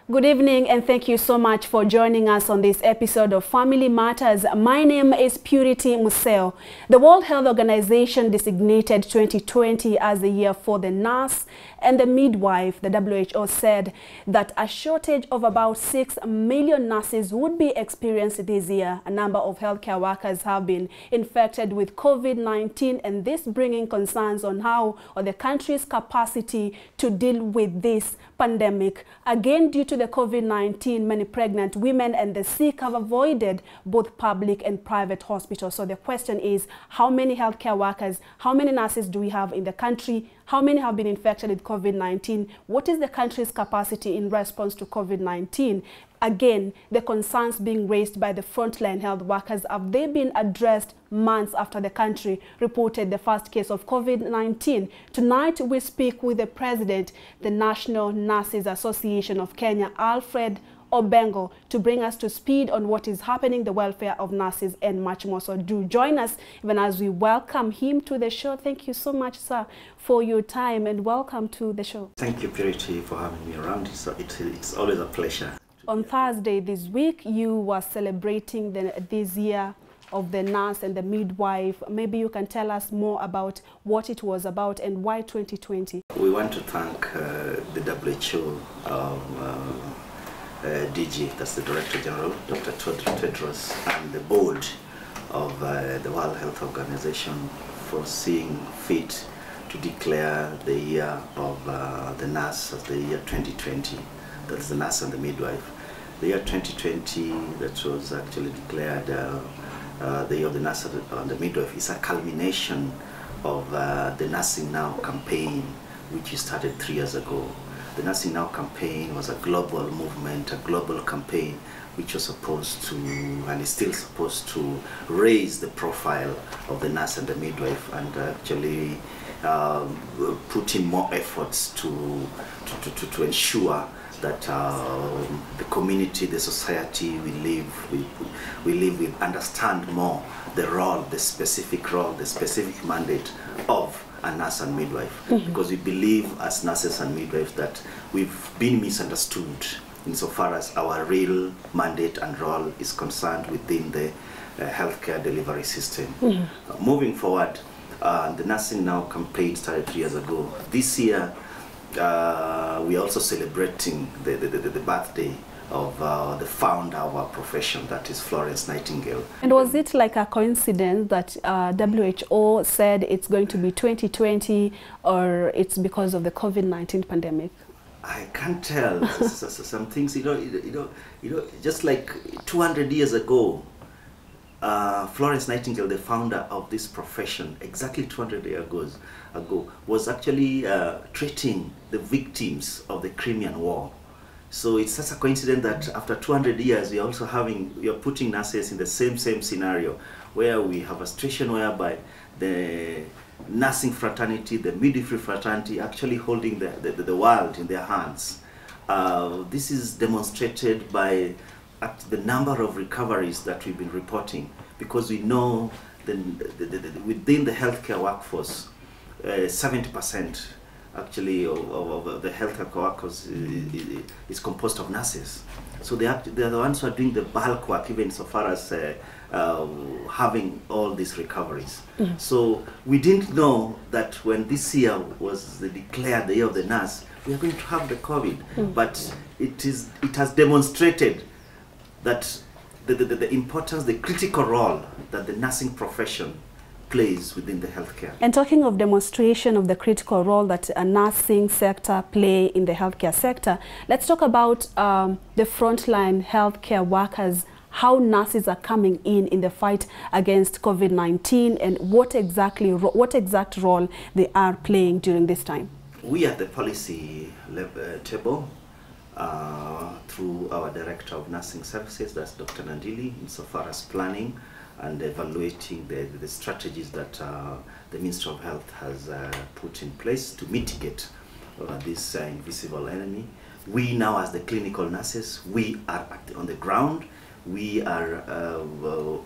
Good evening and thank you so much for joining us on this episode of Family Matters. My name is Purity Museo. The World Health Organization designated 2020 as the year for the nurse and the midwife. The WHO said that a shortage of about 6 million nurses would be experienced this year. A number of healthcare workers have been infected with COVID-19, and this bringing concerns on the country's capacity to deal with this pandemic. Again, due to the COVID-19, many pregnant women and the sick have avoided both public and private hospitals. So the question is, how many healthcare workers, how many nurses do we have in the country? How many have been infected with COVID-19? What is the country's capacity in response to COVID-19? Again, the concerns being raised by the frontline health workers, have they been addressed months after the country reported the first case of COVID-19? Tonight, we speak with the president, the National Nurses Association of Kenya, Alfred Obengo, to bring us to speed on what is happening, the welfare of nurses, and much more. So do join us even as we welcome him to the show. Thank you so much, sir, for your time, and welcome to the show. Thank you, Purity, for having me around. It's always a pleasure. On Thursday this week, you were celebrating this year of the nurse and the midwife. Maybe you can tell us more about what it was about and why 2020. We want to thank the WHO DG, that's the Director General, Dr. Tedros, and the board of the World Health Organization for seeing fit to declare the year of the nurse as the year 2020. That's the nurse and the midwife. The year 2020, that was actually declared the year of the nurse and the midwife, is a culmination of the Nursing Now campaign, which we started 3 years ago. The Nursing Now campaign was a global movement, a global campaign, which was supposed to, and is still supposed to, raise the profile of the nurse and the midwife, and actually put in more efforts to ensure that the community, the society we live with, understand more the role, the specific mandate of a nurse and midwife. Because we believe as nurses and midwives that we've been misunderstood insofar as our real mandate and role is concerned within the healthcare delivery system. Moving forward, the Nursing Now campaign started 3 years ago. This year, we are also celebrating the birthday of the founder of our profession, that is Florence Nightingale. And was it like a coincidence that WHO said it's going to be 2020, or it's because of the COVID-19 pandemic? I can't tell. Some things, just like 200 years ago, Florence Nightingale, the founder of this profession, exactly 200 years ago, was actually treating the victims of the Crimean War. So it's such a coincidence that after 200 years, we are putting nurses in the same scenario, where we have a situation whereby the nursing fraternity, the midwifery fraternity, actually holding the world in their hands. This is demonstrated by the number of recoveries that we've been reporting, because we know within the healthcare workforce, 70% actually of the healthcare workers is composed of nurses. So they're the ones who are doing the bulk work, even so far as having all these recoveries. So we didn't know that when this year was declared the year of the nurse, we are going to have the COVID. But it has demonstrated that the importance, the critical role that the nursing profession plays within the healthcare. And talking of demonstration of the critical role that a nursing sector play in the healthcare sector, let's talk about the frontline healthcare workers, how nurses are coming in the fight against COVID-19, and what exact role they are playing during this time. We at the policy table, through our Director of Nursing Services, that's Dr. Nandili, insofar as planning and evaluating the strategies that the Ministry of Health has put in place to mitigate this invisible enemy. We now, as the clinical nurses, we are on the ground. We are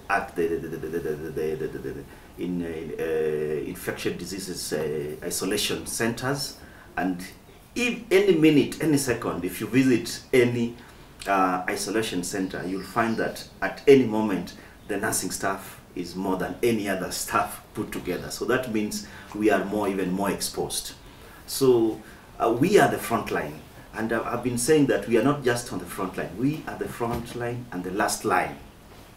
at infectious diseases isolation centers, and if any minute, any second, if you visit any isolation center, you'll find that at any moment the nursing staff is more than any other staff put together. So that means we are even more exposed. So we are the front line. And I've been saying that we are not just on the front line. We are the front line and the last line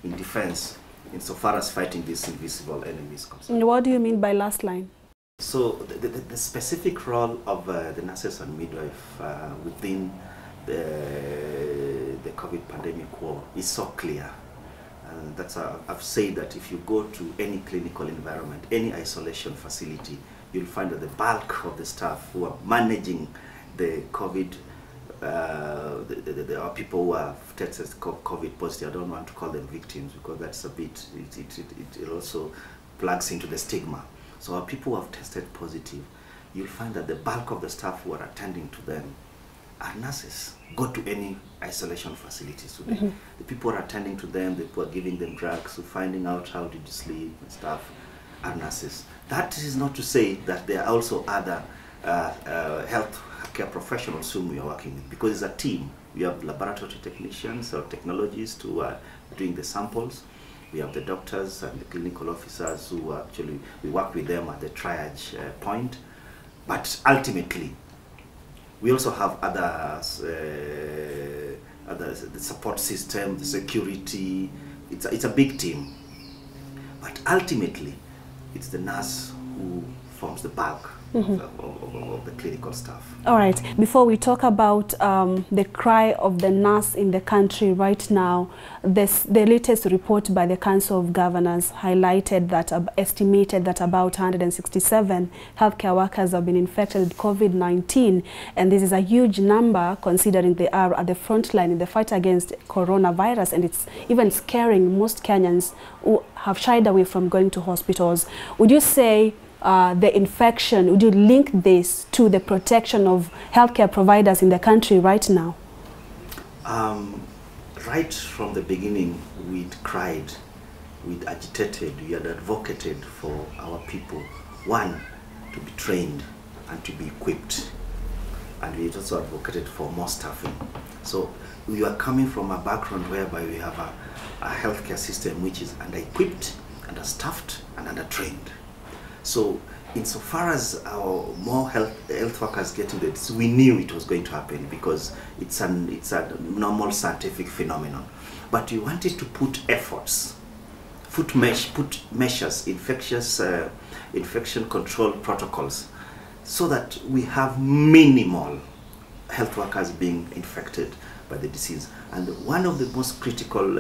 in defense insofar as fighting these invisible enemies concerned. What do you mean by last line? So the specific role of the nurses and midwife within the COVID pandemic war is so clear. And that's I've said that if you go to any clinical environment, any isolation facility, you'll find that the bulk of the staff who are managing the COVID, there are people who have tested COVID positive. I don't want to call them victims because that's a bit, it also plugs into the stigma. So our people who have tested positive, you'll find that the bulk of the staff who are attending to them are nurses. Go to any isolation facilities today. The people who are attending to them, the people who are giving them drugs, so finding out how did you sleep and stuff, are nurses. That is not to say that there are also other health care professionals whom we are working with, because it's a team. We have laboratory technicians or technologists who are doing the samples. We have the doctors and the clinical officers who actually, we work with them at the triage point. But ultimately, we also have the support system, the security. It's a big team. But ultimately, it's the nurse who forms the bulk of the clinical staff. All right. Before we talk about the cry of the nurse in the country right now, the latest report by the Council of Governors highlighted that, estimated that about 167 healthcare workers have been infected with COVID-19. And this is a huge number considering they are at the front line in the fight against coronavirus. And it's even scaring most Kenyans who have shied away from going to hospitals. Would you say the infection, would you link this to the protection of healthcare providers in the country right now? Right from the beginning, we'd cried, we'd agitated, we had advocated for our people, one, to be trained and to be equipped. And we also advocated for more staffing. So we are coming from a background whereby we have a healthcare system which is under-equipped, understaffed, and under-trained. So insofar as our more health workers getting this, we knew it was going to happen because it's a normal scientific phenomenon. But we wanted to put efforts, put measures, infection control protocols, so that we have minimal health workers being infected by the disease. And one of the most critical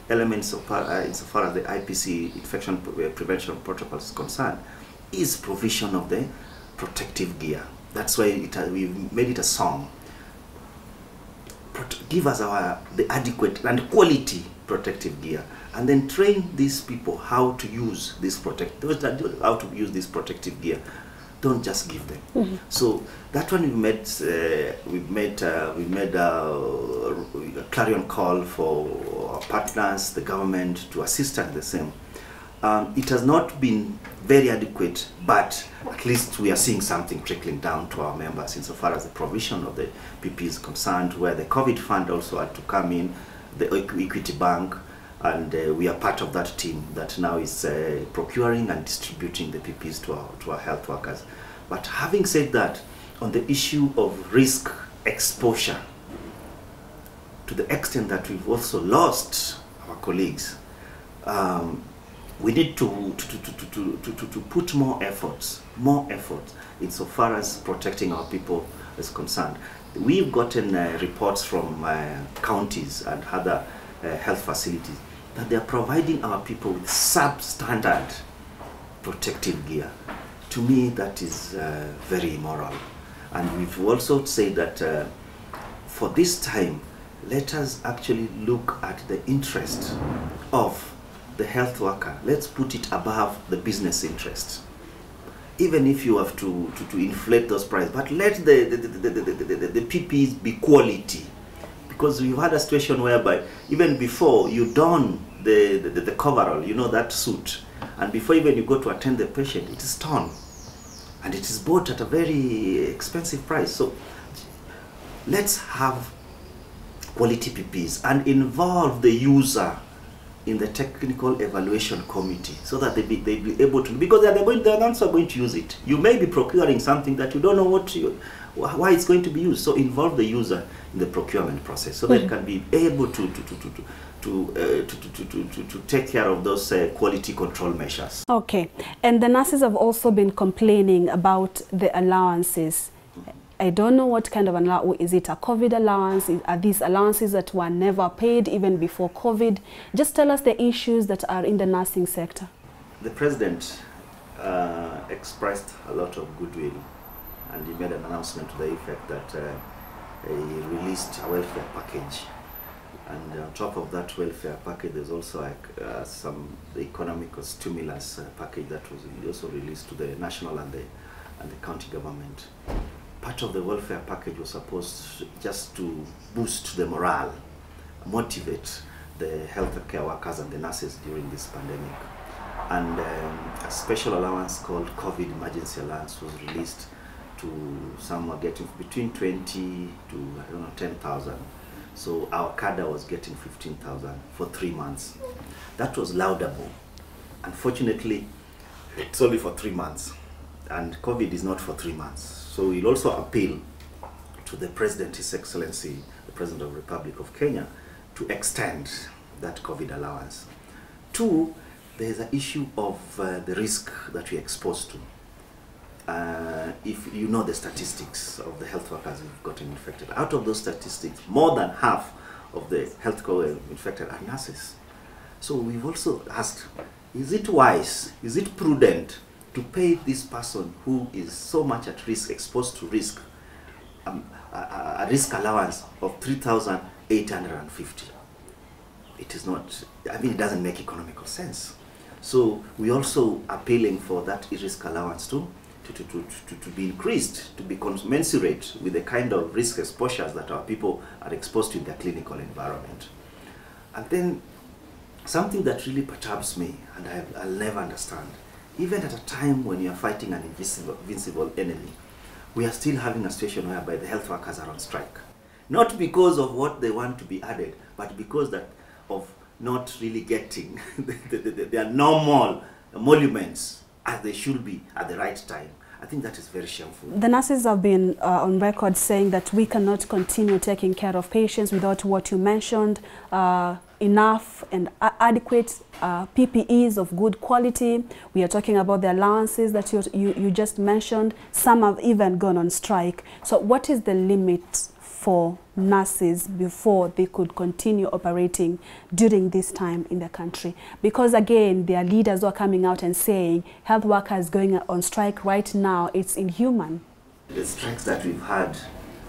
elements insofar as the IPC infection prevention protocols is concerned is provision of the protective gear. That's why we made it a song. Give us the adequate and quality protective gear, and then train these people how to use this how to use this protective gear. Don't just give them. So that one we made a clarion call for our partners, the government, to assist us the same. It has not been very adequate, but at least we are seeing something trickling down to our members insofar as the provision of the PP is concerned, where the COVID fund also had to come in, the Equity Bank, and we are part of that team that now is procuring and distributing the PPs to our health workers. But having said that, on the issue of risk exposure, to the extent that we've also lost our colleagues, we need to put more efforts insofar as protecting our people is concerned. We've gotten reports from counties and other health facilities that they are providing our people with substandard protective gear. To me, that is very immoral. And we've also said that for this time, let us actually look at the interest of the health worker. Let's put it above the business interest. Even if you have to inflate those prices, but let the PPs be quality. Because we've had a situation whereby even before you don the coverall, you know, that suit, and before even you go to attend the patient, it is torn. and it is bought at a very expensive price. So let's have quality PPs and involve the user in the technical evaluation committee so that they be able to, because they're the ones who are going to use it. You may be procuring something that you don't know why it's going to be used. So involve the user in the procurement process so that they can be able to take care of those quality control measures. Okay, and the nurses have also been complaining about the allowances. I don't know what kind of allowance. Is it a COVID allowance? Are these allowances that were never paid even before COVID? Just tell us the issues that are in the nursing sector. The president expressed a lot of goodwill, and he made an announcement to the effect that he released a welfare package. And on top of that welfare package, there's also some economic stimulus package that was also released to the national and the county government. Part of the welfare package was supposed just to boost the morale, motivate the healthcare workers and the nurses during this pandemic. And a special allowance called COVID emergency allowance was released to some are getting between 20 to 10,000. So our cadre was getting 15,000 for 3 months. That was laudable. Unfortunately, it's only for 3 months, and COVID is not for 3 months. So we'll also appeal to the President, His Excellency, the President of the Republic of Kenya, to extend that COVID allowance. 2, there's an issue of the risk that we're exposed to. If you know the statistics of the health workers who've gotten infected, out of those statistics, more than half of the healthcare infected are nurses. So we've also asked, is it wise, is it prudent to pay this person who is so much at risk, exposed to risk, a risk allowance of 3,850? It is not, I mean, it doesn't make economical sense. So we also appealing for that risk allowance to be increased, to be commensurate with the kind of risk exposures that our people are exposed to in their clinical environment. And then something that really perturbs me, and I'll never understand, even at a time when you are fighting an invincible enemy, we are still having a situation whereby the health workers are on strike. Not because of what they want to be added, but because of not really getting their normal emoluments as they should be at the right time. I think that is very shameful. The nurses have been on record saying that we cannot continue taking care of patients without what you mentioned, enough and adequate PPEs of good quality. We are talking about the allowances that you just mentioned. Some have even gone on strike. So what is the limit for nurses before they could continue operating during this time in the country? Because again, there are leaders who are coming out and saying health workers going on strike right now, it's inhuman. The strikes that we've had,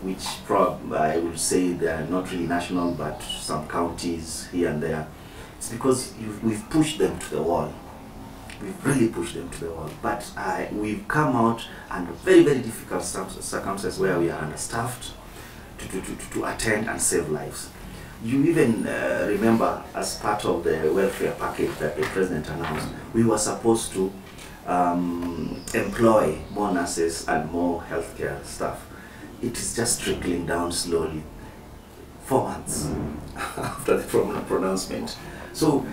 which I would say they are not really national, but some counties here and there, it's because we've pushed them to the wall. We've really pushed them to the wall. But we've come out under very, very difficult circumstances where we are understaffed to attend and save lives. You even remember, as part of the welfare package that the President announced, we were supposed to employ more nurses and more healthcare staff. It is just trickling down slowly, 4 months after the pronouncement. So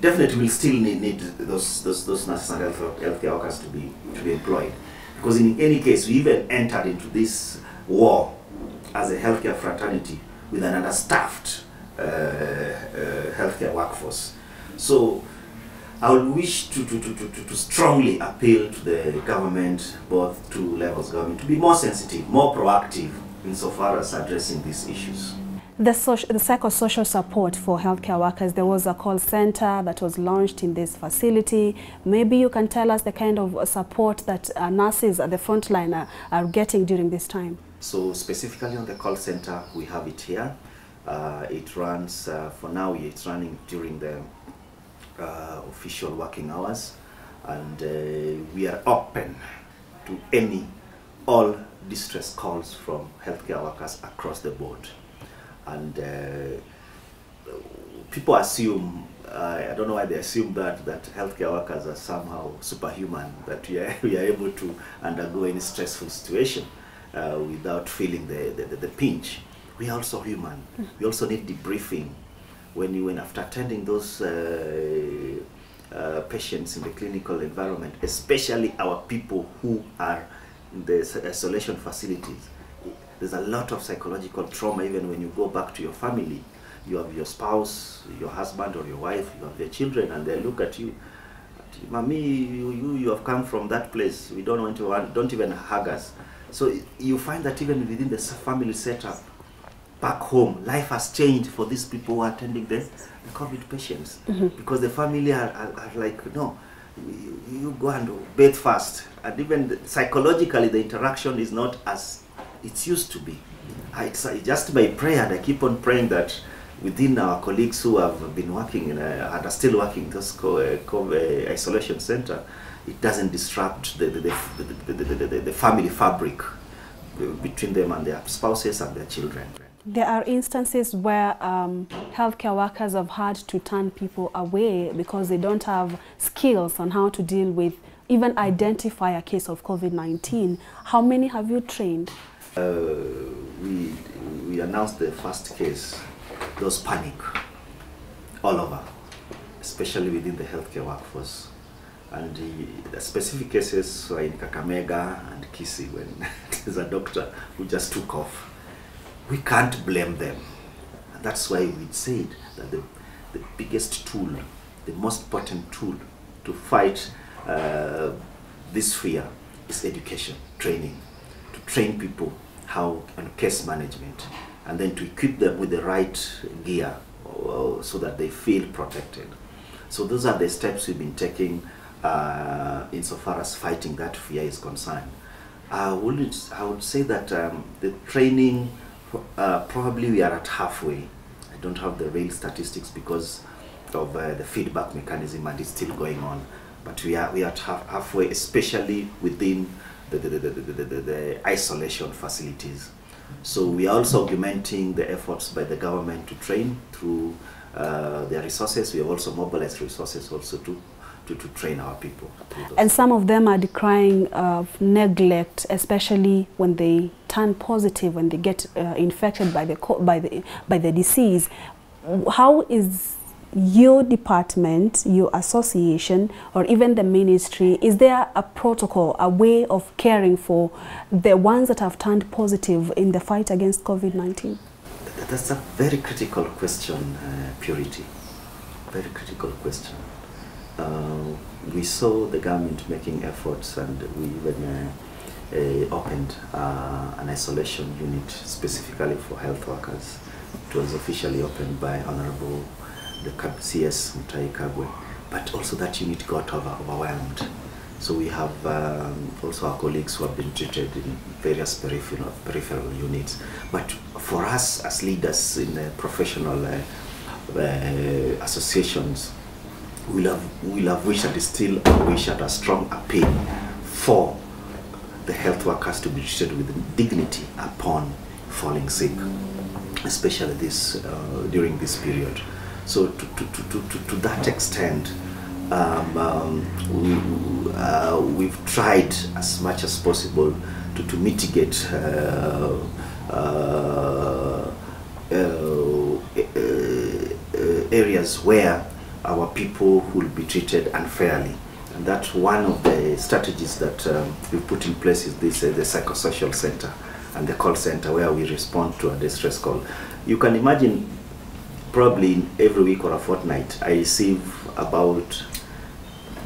definitely we'll still need those nurses and healthcare workers to be employed. Because in any case, we even entered into this war as a healthcare fraternity with an understaffed healthcare workforce. So I would wish to strongly appeal to the government, both two levels of government, to be more sensitive, more proactive insofar as addressing these issues. The psychosocial support for healthcare workers, there was a call center that was launched in this facility. Maybe you can tell us the kind of support that nurses at the frontline are getting during this time. So specifically on the call center, we have it here. It runs, for now it's running during the official working hours, and we are open to all distress calls from healthcare workers across the board. And people assume, I don't know why they assume that healthcare workers are somehow superhuman, that we are able to undergo any stressful situation without feeling the pinch. We are also human. We also need debriefing. When after attending those patients in the clinical environment, especially our people who are in the isolation facilities, there's a lot of psychological trauma. Even when you go back to your family, you have your spouse, your husband or your wife, you have your children, and they look at you, "Mommy, you have come from that place. We don't want to, don't even hug us." So you find that even within the family setup, back home, life has changed for these people who are attending the COVID patients, because the family are like, "No, you go and bathe first," and even psychologically, the interaction is not as it used to be. It's just by prayer, and I keep on praying that within our colleagues who have been working and are still working in this isolation center, it doesn't disrupt the family fabric between them and their spouses and their children. There are instances where healthcare workers have had to turn people away because they don't have skills on how to deal with, even identify a case of COVID-19. How many have you trained? We announced the first case. There was panic all over, especially within the healthcare workforce. And the specific cases were in Kakamega and Kisii, when there's a doctor who just took off. We can't blame them. And that's why we said that the biggest tool, the most important tool to fight this fear is education, training, to train people how on case management, and then to equip them with the right gear so that they feel protected. So those are the steps we've been taking insofar as fighting that fear is concerned. I would say that the training, probably we are at halfway. I don't have the real statistics because of the feedback mechanism, and it's still going on. But we are at halfway, especially within the isolation facilities. So we are also augmenting the efforts by the government to train through their resources. We have also mobilized resources also to train our people. And some of them are decrying of neglect, especially when they turn positive, when they get infected by the disease. How is your department, your association, or even the ministry, is there a protocol, a way of caring for the ones that have turned positive in the fight against COVID-19? That's a very critical question, Purity. Very critical question. We saw the government making efforts, and we even opened an isolation unit specifically for health workers. It was officially opened by Honorable the CS Mutahi, but also that unit got overwhelmed. So we have also our colleagues who have been treated in various peripheral units. But for us as leaders in professional associations, we'll have wished, and still wish, and a strong appeal for the health workers to be treated with dignity upon falling sick, especially this during this period. So to that extent, we've tried as much as possible to mitigate areas where our people will be treated unfairly. And that's one of the strategies that we've put in place, is this the psychosocial center and the call center, where we respond to a distress call. You can imagine, probably every week or a fortnight, I receive about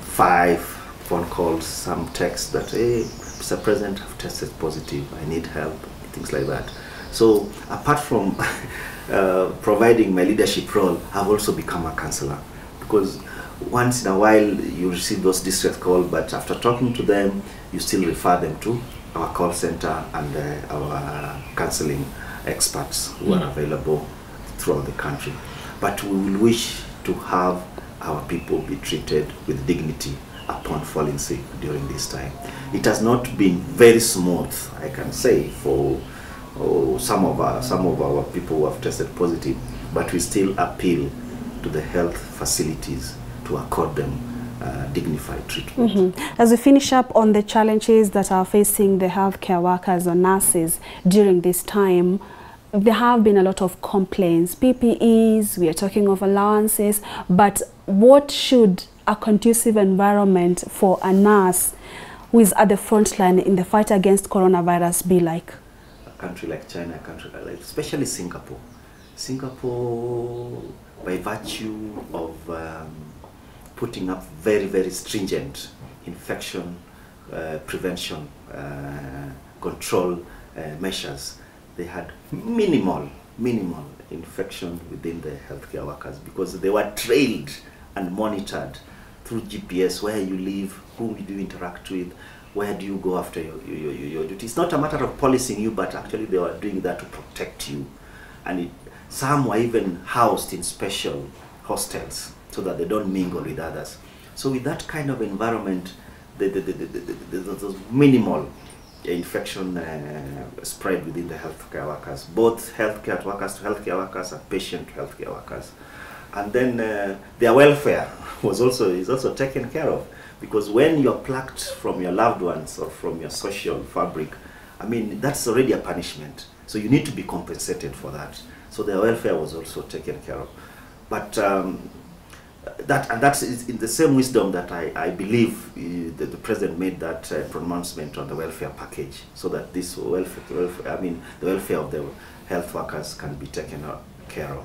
5 phone calls, some texts that, "Hey, Mr. President, I've tested positive, I need help," things like that. So apart from providing my leadership role, I've also become a counselor, because once in a while you receive those distress calls, but after talking to them, you still refer them to our call center and our counseling experts who are available throughout the country. But we will wish to have our people be treated with dignity upon falling sick during this time. It has not been very smooth, I can say, for some of our people who have tested positive, but we still appeal to the health facilities to accord them dignified treatment. As we finish up on the challenges that are facing the healthcare workers or nurses during this time, there have been a lot of complaints, PPEs, we are talking of allowances, but what should a conducive environment for a nurse who is at the front line in the fight against coronavirus be like? A country like China, a country like, especially Singapore. Singapore, by virtue of putting up very, very stringent infection prevention control measures, they had minimal infection within the healthcare workers because they were trained and monitored through GPS, where you live, whom do you interact with, where do you go after your duty. It's not a matter of policing you, but actually they were doing that to protect you. And some were even housed in special hostels so that they don't mingle with others. So with that kind of environment, there's minimal infection spread within the healthcare workers, both healthcare workers to healthcare workers and patient to healthcare workers. And then their welfare is also taken care of, because when you're plucked from your loved ones or from your social fabric, I mean, that's already a punishment. So you need to be compensated for that. So their welfare was also taken care of. But that's in the same wisdom that I believe that the president made that pronouncement on the welfare package, so that this the welfare of the health workers can be taken care of.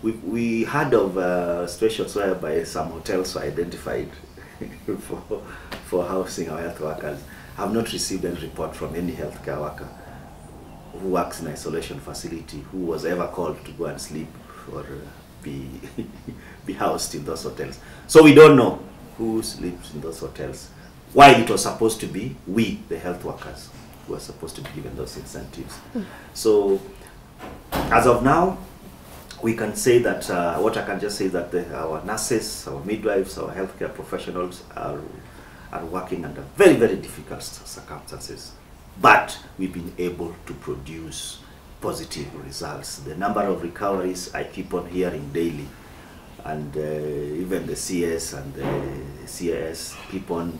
We heard of situations whereby some hotels were identified for housing our health workers. I have not received any report from any healthcare worker who works in an isolation facility who was ever called to go and sleep or be housed in those hotels. So we don't know who sleeps in those hotels, while it was supposed to be we, the health workers, who are supposed to be given those incentives. So as of now, we can say that, what I can just say is that our nurses, our midwives, our healthcare professionals are working under very, very difficult circumstances. But we've been able to produce positive results. The number of recoveries I keep on hearing daily, and even the CS and the CAS keep on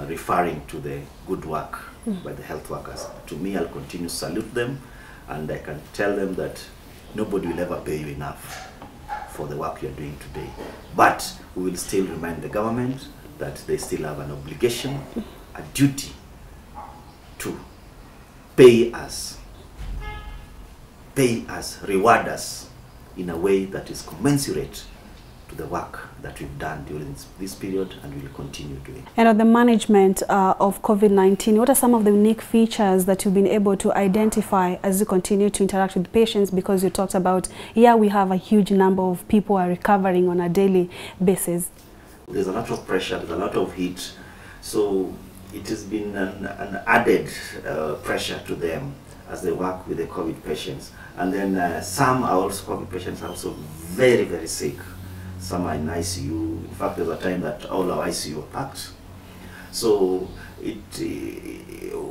referring to the good work by the health workers. To me, I'll continue to salute them, and I can tell them that nobody will ever pay you enough for the work you're doing today. But we will still remind the government that they still have an obligation, a duty to pay us, reward us in a way that is commensurate to the work that we've done during this period and will continue doing. And on the management of COVID-19, what are some of the unique features that you've been able to identify as you continue to interact with patients? Because you talked about, yeah, we have a huge number of people are recovering on a daily basis. There's a lot of pressure, there's a lot of heat, so it has been an added pressure to them as they work with the COVID patients. And then some are also COVID patients are also very, very sick. Some are in ICU. In fact, there's a time that all our ICU were packed. So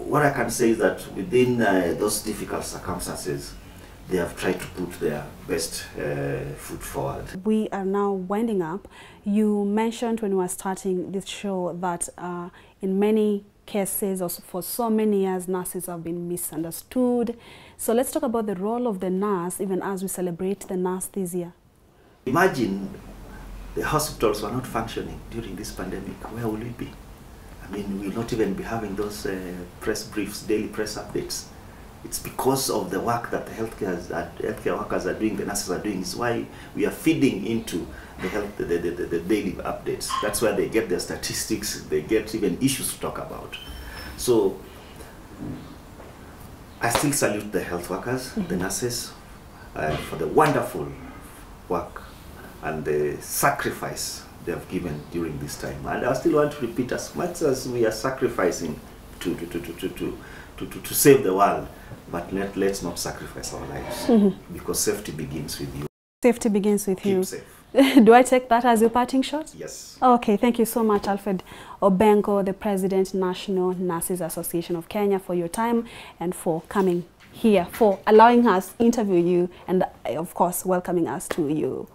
what I can say is that within those difficult circumstances, they have tried to put their best foot forward. We are now winding up. You mentioned when we were starting this show that in many cases, or for so many years, nurses have been misunderstood. So let's talk about the role of the nurse, even as we celebrate the nurse this year. Imagine the hospitals were not functioning during this pandemic. Where will we be? I mean, we'll not even be having those press briefs, daily press updates. It's because of the work that the healthcare workers are doing, the nurses are doing. Is why we are feeding into the daily updates. That's where they get their statistics, they get even issues to talk about. So I still salute the health workers, the nurses, for the wonderful work and the sacrifice they have given during this time. And I still want to repeat, as much as we are sacrificing to save the world, but let's not sacrifice our lives, because safety begins with you. Safety begins with you. Keep safe. Do I take that as your parting shot? Yes. Okay, thank you so much, Alfred Obengo, the President, National Nurses Association of Kenya, for your time and for coming here, for allowing us to interview you, and of course welcoming us to your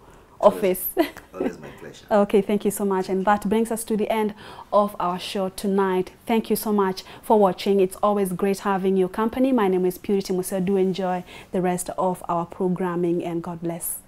office. Always my pleasure. Okay, thank you so much. And that brings us to the end of our show tonight. Thank you so much for watching. It's always great having your company. My name is Purity Museo. Do enjoy the rest of our programming, and God bless.